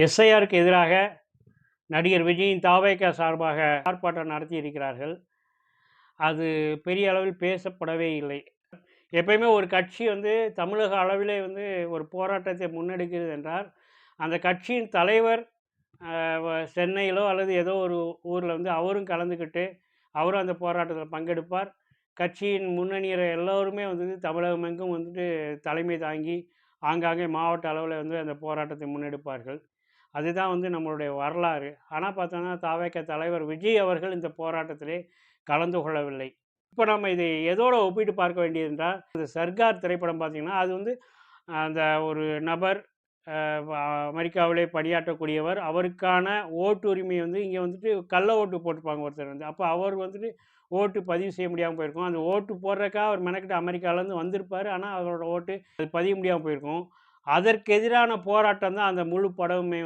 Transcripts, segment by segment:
எஸ்ஐஆருக்கு எதிராக நடிகர் விஜயின் தாவேகா சார்பாக ஆர்ப்பாட்டம் நடத்தியிருக்கிறார்கள். அது பெரிய அளவில் பேசப்படவே இல்லை. எப்பயுமே ஒரு கட்சி தமிழக அளவிலே ஒரு போராட்டத்தை முன்னெடுக்கிறது என்றால், அந்த கட்சியின் தலைவர் சென்னையிலோ அல்லது ஏதோ ஒரு ஊரில் அவரும் கலந்துக்கிட்டு, அவரும் அந்த போராட்டத்தில் பங்கெடுப்பார். கட்சியின் முன்னணியிற எல்லோருமே தமிழகம் எங்கும் தலைமை தாங்கி, ஆங்காங்கே மாவட்ட அளவில் அந்த போராட்டத்தை முன்னெடுப்பார்கள். அதுதான் நம்மளுடைய வரலாறு. ஆனால் பார்த்தோன்னா, தாவேகா தலைவர் விஜய் அவர்கள் இந்த போராட்டத்திலே கலந்து கொள்ளவில்லை. இப்போ நம்ம இதை எதோட ஒப்பிட்டு பார்க்க வேண்டியது என்றால், இந்த சர்கார் திரைப்படம் பார்த்தீங்கன்னா, அது அந்த ஒரு நபர் அமெரிக்காவிலே பணியாற்றக்கூடியவர். அவருக்கான ஓட்டு உரிமை இங்கே கள்ள ஓட்டு போட்டிருப்பாங்க ஒருத்தர். அப்போ அவர் ஓட்டு பதிவு செய்ய முடியாமல் போயிருக்கும். அந்த ஓட்டு போடுறதுக்காக அவர் மெனக்கிட்டு அமெரிக்காவிலேருந்து வந்திருப்பார். ஆனால் அவரோட ஓட்டு அது பதிய முடியாமல் போயிருக்கும். அதற்கு எதிரான போராட்டம் தான் அந்த முழு படமுமே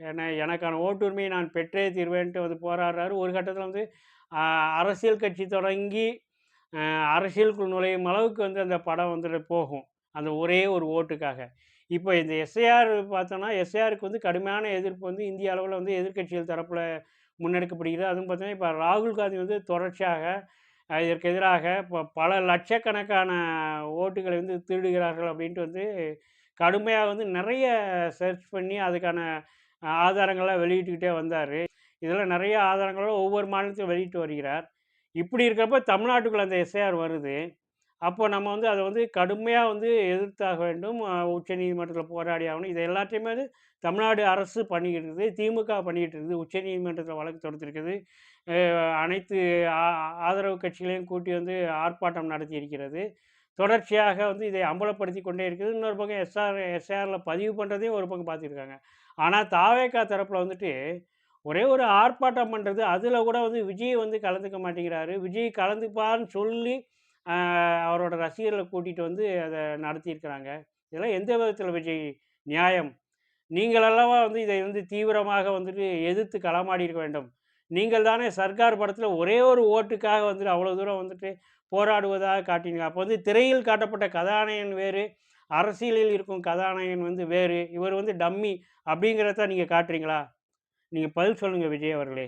ஏன்னா எனக்கான ஓட்டுரிமையை நான் பெற்றே தீர்வேன்ட்டு போராடுறாரு. ஒரு கட்டத்தில் அரசியல் கட்சி தொடங்கி அரசியலுக்குள் நுழையும் அளவுக்கு அந்த படம் போகும். அந்த ஒரே ஒரு ஓட்டுக்காக. இப்போ இந்த எஸ்ஐஆர் பார்த்தோன்னா, எஸ்ஐஆருக்கு கடுமையான எதிர்ப்பு இந்திய அளவில் எதிர்க்கட்சிகள் தரப்பில் முன்னெடுக்கப்படுகிறது. அதுவும் பார்த்தீங்கன்னா, இப்போ ராகுல் காந்தி தொடர்ச்சியாக இதற்கு எதிராக இப்போ பல லட்சக்கணக்கான ஓட்டுகளை திருடுகிறார்கள் அப்படின்ட்டு கடுமையாக நிறைய சர்ச் பண்ணி அதுக்கான ஆதாரங்கள்லாம் வெளியிட்டுக்கிட்டே வந்தார். இதெல்லாம் நிறைய ஆதாரங்களோட ஒவ்வொரு மாநிலத்திலும் வெளியிட்டு வருகிறார். இப்படி இருக்கிறப்ப தமிழ்நாட்டுக்குள்ள அந்த எஸ்ஐஆர் வருது. அப்போ நம்ம அதை கடுமையாக எதிர்த்தாக வேண்டும். உச்சநீதிமன்றத்தில் போராடி ஆகணும். இது எல்லாத்தையுமே தமிழ்நாடு அரசு பண்ணிக்கிட்டு இருக்குது. திமுக பண்ணிக்கிட்டு இருக்குது. உச்சநீதிமன்றத்தில் வழக்கு தொடுத்திருக்குது. அனைத்து ஆதரவு கட்சிகளையும் கூட்டி ஆர்ப்பாட்டம் நடத்தி இருக்கிறது. தொடர்ச்சியாக இதை அம்பலப்படுத்தி கொண்டே இருக்குது. இன்னொரு பக்கம் எஸ்ஆரில் பதிவு பண்ணுறதையும் ஒரு பக்கம் பார்த்துருக்காங்க. ஆனால் தாவேகா தரப்பில் ஒரே ஒரு ஆர்ப்பாட்டம் பண்ணுறது, அதில் கூட விஜய் கலந்துக்க மாட்டேங்கிறாரு. விஜய் கலந்துப்பான்னு சொல்லி அவரோட ரசிகர்களை கூட்டிகிட்டு அதை நடத்தியிருக்கிறாங்க. இதெல்லாம் எந்த விதத்தில் விஜய் நியாயம்? நீங்கள் அல்லவா இதை தீவிரமாக எதிர்த்து களமாடி இருக்க வேண்டும். நீங்கள் தானே சர்க்கார் படத்தில் ஒரே ஒரு ஓட்டுக்காக அவ்வளோ தூரம் போராடுவதாக காட்டினீங்க. அப்போ திரையில் காட்டப்பட்ட கதாநாயகன் வேறு, அரசியலில் இருக்கும் கதாநாயகன் வேறு. இவர் டம்மி அப்படிங்கிறத நீங்கள் காட்டுறீங்களா? நீங்கள் பதில் சொல்லுங்கள் விஜய் அவர்களே.